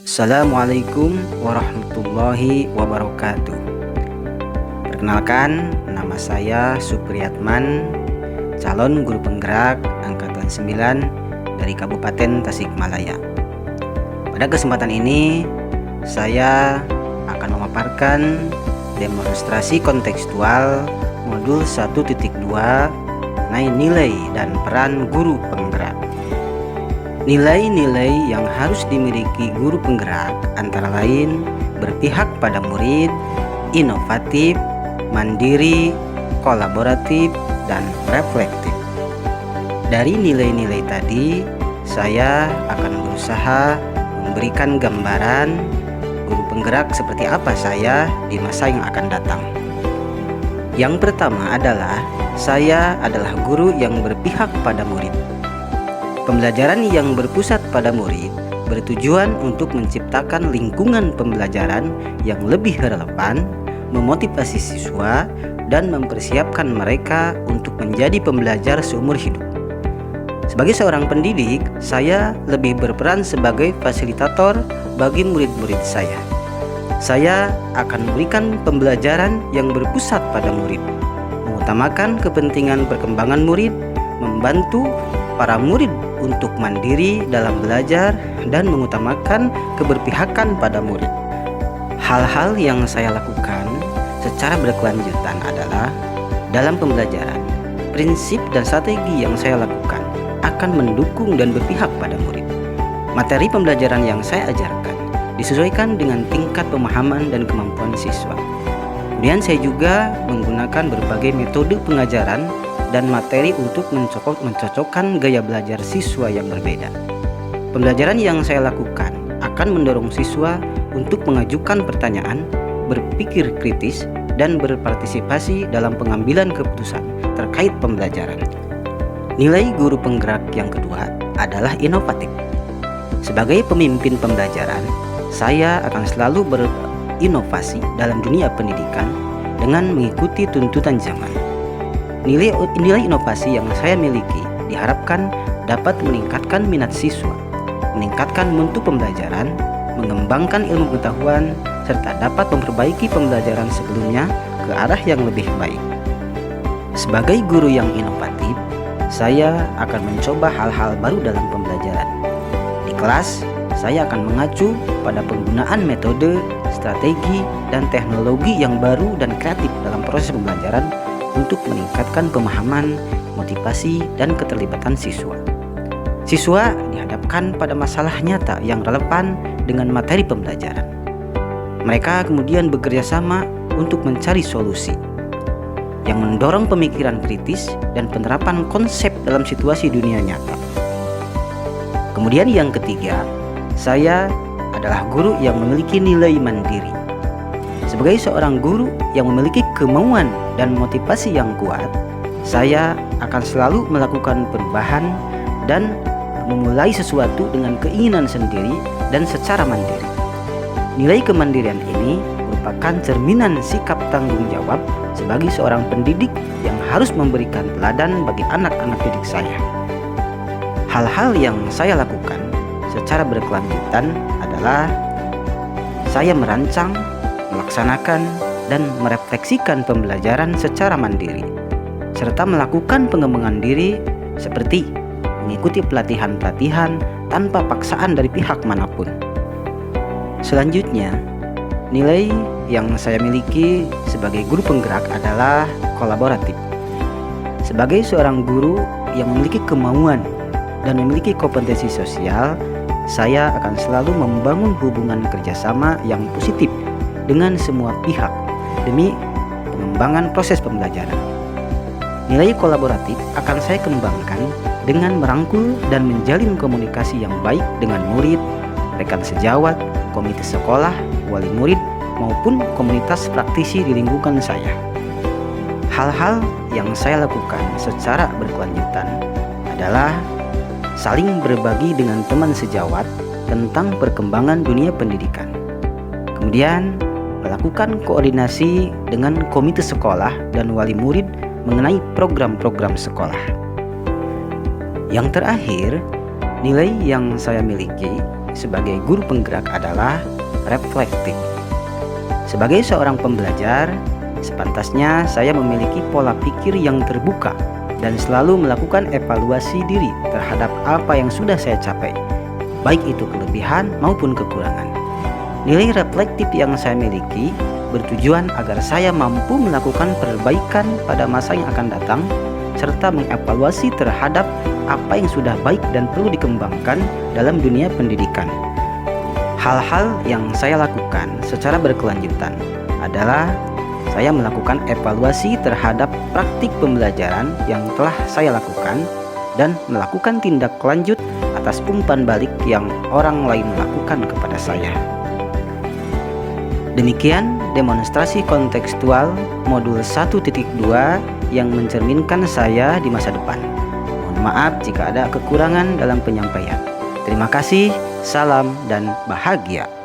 Assalamualaikum warahmatullahi wabarakatuh. Perkenalkan, nama saya Supriyatman, calon guru penggerak angkatan 9 dari Kabupaten Tasikmalaya. Pada kesempatan ini, saya akan memaparkan demonstrasi kontekstual modul 1.2 mengenai nilai dan peran guru penggerak. Nilai-nilai yang harus dimiliki guru penggerak antara lain berpihak pada murid, inovatif, mandiri, kolaboratif, dan reflektif. Dari nilai-nilai tadi, saya akan berusaha memberikan gambaran guru penggerak seperti apa saya di masa yang akan datang. Yang pertama adalah saya adalah guru yang berpihak pada murid. Pembelajaran yang berpusat pada murid bertujuan untuk menciptakan lingkungan pembelajaran yang lebih relevan, memotivasi siswa, dan mempersiapkan mereka untuk menjadi pembelajar seumur hidup. Sebagai seorang pendidik, saya lebih berperan sebagai fasilitator bagi murid-murid saya. Saya akan memberikan pembelajaran yang berpusat pada murid, mengutamakan kepentingan perkembangan murid, membantu para murid untuk mandiri dalam belajar, dan mengutamakan keberpihakan pada murid. Hal-hal yang saya lakukan secara berkelanjutan adalah dalam pembelajaran, prinsip dan strategi yang saya lakukan akan mendukung dan berpihak pada murid. Materi pembelajaran yang saya ajarkan disesuaikan dengan tingkat pemahaman dan kemampuan siswa. Kemudian saya juga menggunakan berbagai metode pengajaran dan materi untuk mencocokkan gaya belajar siswa yang berbeda. Pembelajaran yang saya lakukan akan mendorong siswa untuk mengajukan pertanyaan, berpikir kritis, dan berpartisipasi dalam pengambilan keputusan terkait pembelajaran. Nilai guru penggerak yang kedua adalah inovatif. Sebagai pemimpin pembelajaran, saya akan selalu berinovasi dalam dunia pendidikan dengan mengikuti tuntutan zaman. Nilai inovasi yang saya miliki diharapkan dapat meningkatkan minat siswa, meningkatkan mutu pembelajaran, mengembangkan ilmu pengetahuan, serta dapat memperbaiki pembelajaran sebelumnya ke arah yang lebih baik. Sebagai guru yang inovatif, saya akan mencoba hal-hal baru dalam pembelajaran. Di kelas, saya akan mengacu pada penggunaan metode, strategi, dan teknologi yang baru dan kreatif dalam proses pembelajaran untuk meningkatkan pemahaman, motivasi, dan keterlibatan siswa. Siswa dihadapkan pada masalah nyata yang relevan dengan materi pembelajaran. Mereka kemudian bekerja sama untuk mencari solusi yang mendorong pemikiran kritis dan penerapan konsep dalam situasi dunia nyata. Kemudian yang ketiga, saya adalah guru yang memiliki nilai mandiri. Sebagai seorang guru yang memiliki kemauan dan motivasi yang kuat, saya akan selalu melakukan perubahan dan memulai sesuatu dengan keinginan sendiri dan secara mandiri. Nilai kemandirian ini merupakan cerminan sikap tanggung jawab sebagai seorang pendidik yang harus memberikan teladan bagi anak-anak didik saya. Hal-hal yang saya lakukan secara berkelanjutan adalah saya merancang, melaksanakan, dan merefleksikan pembelajaran secara mandiri, serta melakukan pengembangan diri seperti mengikuti pelatihan-pelatihan tanpa paksaan dari pihak manapun. Selanjutnya, nilai yang saya miliki sebagai guru penggerak adalah kolaboratif. Sebagai seorang guru yang memiliki kemauan dan memiliki kompetensi sosial, saya akan selalu membangun hubungan kerjasama yang positif dengan semua pihak demi pengembangan proses pembelajaran. Nilai kolaboratif akan saya kembangkan dengan merangkul dan menjalin komunikasi yang baik dengan murid, rekan sejawat, komite sekolah, wali murid, maupun komunitas praktisi di lingkungan saya. Hal-hal yang saya lakukan secara berkelanjutan adalah saling berbagi dengan teman sejawat tentang perkembangan dunia pendidikan. Kemudian melakukan koordinasi dengan komite sekolah dan wali murid mengenai program-program sekolah. Yang terakhir, nilai yang saya miliki sebagai guru penggerak adalah reflektif. Sebagai seorang pembelajar, sepantasnya saya memiliki pola pikir yang terbuka dan selalu melakukan evaluasi diri terhadap apa yang sudah saya capai, baik itu kelebihan maupun kekurangan. Nilai reflektif yang saya miliki bertujuan agar saya mampu melakukan perbaikan pada masa yang akan datang, serta mengevaluasi terhadap apa yang sudah baik dan perlu dikembangkan dalam dunia pendidikan. Hal-hal yang saya lakukan secara berkelanjutan adalah saya melakukan evaluasi terhadap praktik pembelajaran yang telah saya lakukan dan melakukan tindak lanjut atas umpan balik yang orang lain lakukan kepada saya. Demikian demonstrasi kontekstual modul 1.2 yang mencerminkan saya di masa depan. Mohon maaf jika ada kekurangan dalam penyampaian. Terima kasih, salam dan bahagia.